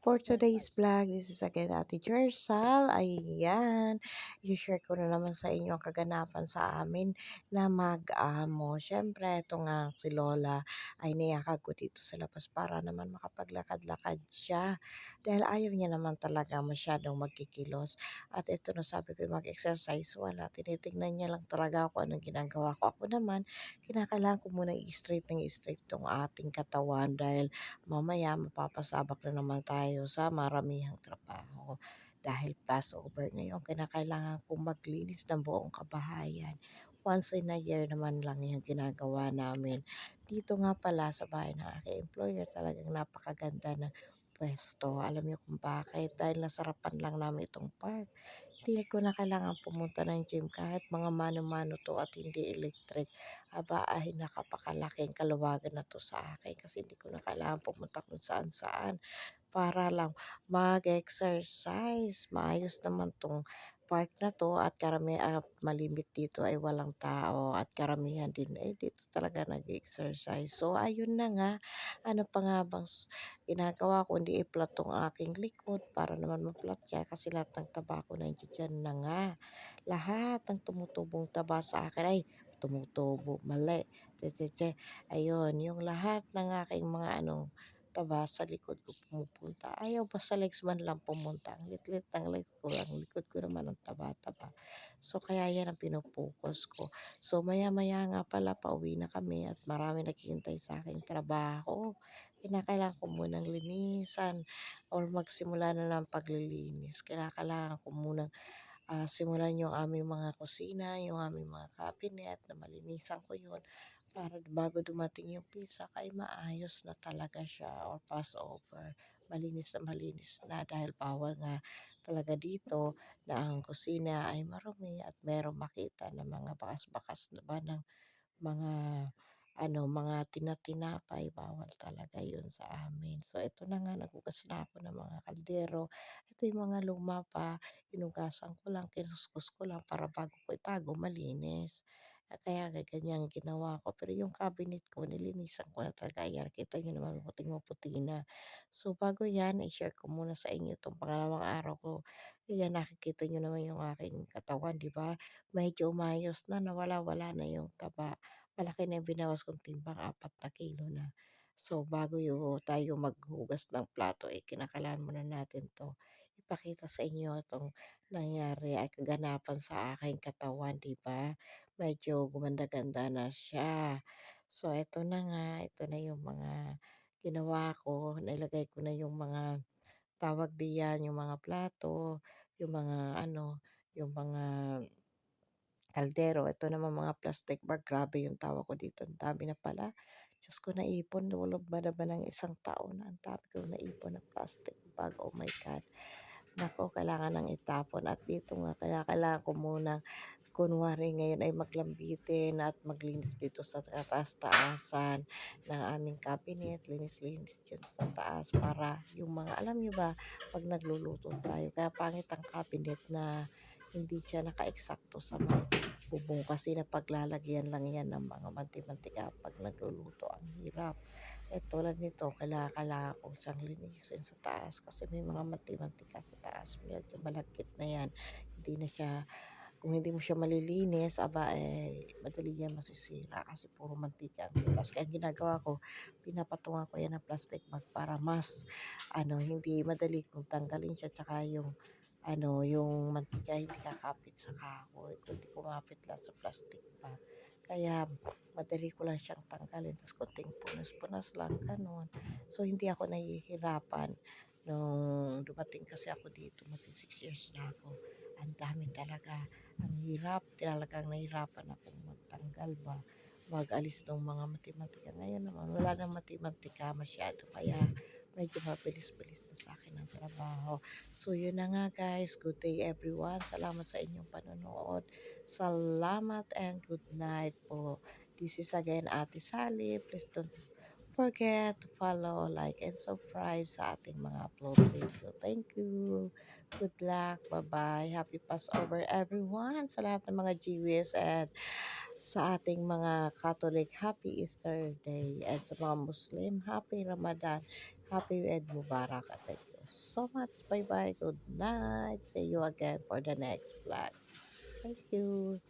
For today's vlog, this is again Ate Jersal. Ayan, i-share ko na naman sa inyo ang kaganapan sa amin na mag-amo. Siyempre, ito nga si Lola ay niyakag ko dito sa labas para naman makapaglakad-lakad siya. Dahil ayaw niya naman talaga masyadong magkikilos. At ito na sabi ko mag-exercise, wala. Tinitingnan niya lang talaga ako anong ginagawa ko. Ako naman, kinakailangan ko muna i-straight ng i-straight itong ating katawan dahil mamaya mapapasabak na naman tayo sa maramihang trabaho. Dahil Passover ngayon, kinakailangan kong maglinis ng buong kabahayan. Once in a year naman lang yung ginagawa namin. Dito nga pala sa bahay ng aking employer, talagang napakaganda ng pwesto. Alam niyo kung bakit? Dahil nasarapan lang namin itong park. Hindi ko na kailangan pumunta ng gym kahit mga mano-mano to at hindi electric. Aba ay napakalaking kaluwagan na to sa akin kasi hindi ko na kailangan pumunta kung saan-saan para lang mag-exercise. Maayos naman 'tong park na 'to at malimit dito ay walang tao at karamihan din ay dito talaga nag-e-exercise. So ayun na nga, ano pa nga bang ginagawa ko kundi i-flat 'tong aking likod para naman ma-flat siya kasi lahat ng taba ko nandiya-diyan na nga. Lahat ng tumutubong taba sa akin ay tumutubo, mali, tse, ayun, yung lahat ng aking mga taba sa likod ko pumupunta. Ayaw ba sa legs man lang pumunta, ang litlit ng legs ko, ang likod ko naman ang taba-taba. So kaya yan ang pino-focus ko. So maya-maya nga pala pauwi na kami at marami naghihintay sa aking trabaho. Kinakailangan ko munang linisan or magsimula na ng paglilinis. Kinakailangan ko munang simulan yung aming mga kusina, yung aming mga cabinet na malinisan ko yun para bago dumating yung pizza ay maayos na talaga siya or pass over. Malinis na dahil bawal nga talaga dito na ang kusina ay marumi at merong makita na mga bakas-bakas na ba ng mga mga tina-tinapay, bawal talaga yun sa amin. So, ito na nga, naghugas na ako ng mga kaldero. Ito yung mga luma pa, hinugasan ko lang, kinuskus ko lang para bago ko itago, malinis. Kaya ganyan ginawa ko. Pero yung cabinet ko, nilinisan ko na talaga. Yan, kita nyo naman, puting-puti na. So, bago yan, i-share ko muna sa inyo itong pangalawang araw ko. Yan, nakikita nyo naman yung aking katawan, di ba? Medyo umayos na, nawala-wala na yung taba. Malaki na yung binawas kong timbang, 4 na kilo na. So, bago tayo maghugas ng plato, kinakailangan muna natin to ipakita sa inyo itong nangyari ay kaganapan sa aking katawan, di ba? Medyo gumanda-ganda na siya. So, ito na nga, ito na yung mga ginawa ko. Nailagay ko na yung mga tawag diyan, yung mga plato, yung mga yung mga kaldero. Ito naman mga plastic bag. Grabe yung tawa ko dito. Ang dami na pala. Diyos ko, naipon. Wala ba naman ng isang taon na ang dami ko naipon na plastic bag. Oh my God. Nako, kailangan nang itapon. At dito nga, kailangan ko muna kunwari ngayon ay maglambitin at maglinis dito sa taas-taasan ng aming cabinet, linis-linis dyan sa taas para yung mga, alam nyo ba, pag nagluluto tayo, kaya pangit ang cabinet na hindi siya naka-eksakto sa may bubong kasi napaglalagyan lang yan ng mga manti-mantika pag nagluluto. Ang hirap. Tulad nito, kailangan ko siyang linisin sa taas kasi may mga manti-mantika sa taas. Medyo malagkit na yan. Hindi na siya, kung hindi mo siya malilinis, madali yan masisira kasi puro mantika ang labas. Kaya ang ginagawa ko, pinapatungan ko yan ng plastic bag para mas, hindi madali kong tanggalin siya. Tsaka yung mantika hindi kakapit sa kahoy, kundi kumapit lang sa plastic bag. Kaya madali ko lang siyang tanggalin, tapos konting punas-punas lang, ganun. So, hindi ako nahihirapan nung dumating kasi ako dito, mag-6 years na ako. Ang dami talaga, ang hirap, talagang nahihirapan akong magtanggal ba, mag-alis ng mga mati-mantika. Ngayon naman, wala nang mati-mantika masyado, kaya medyo mabilis-bilis na sa akin ang trabaho. So, yun na nga guys. Good day everyone. Salamat sa inyong panonood. Salamat and good night po. This is again Ate Sally. Please don't forget to follow, like, and subscribe sa ating mga upload video. Thank you. Good luck. Bye-bye. Happy Passover everyone. Sa lahat ng mga GWS and sa ating mga Catholic, Happy Easter Day. And sa mga Muslim, Happy Ramadan. Happy Eid Mubarak at so much. Bye bye. Good night. See you again for the next vlog. Thank you.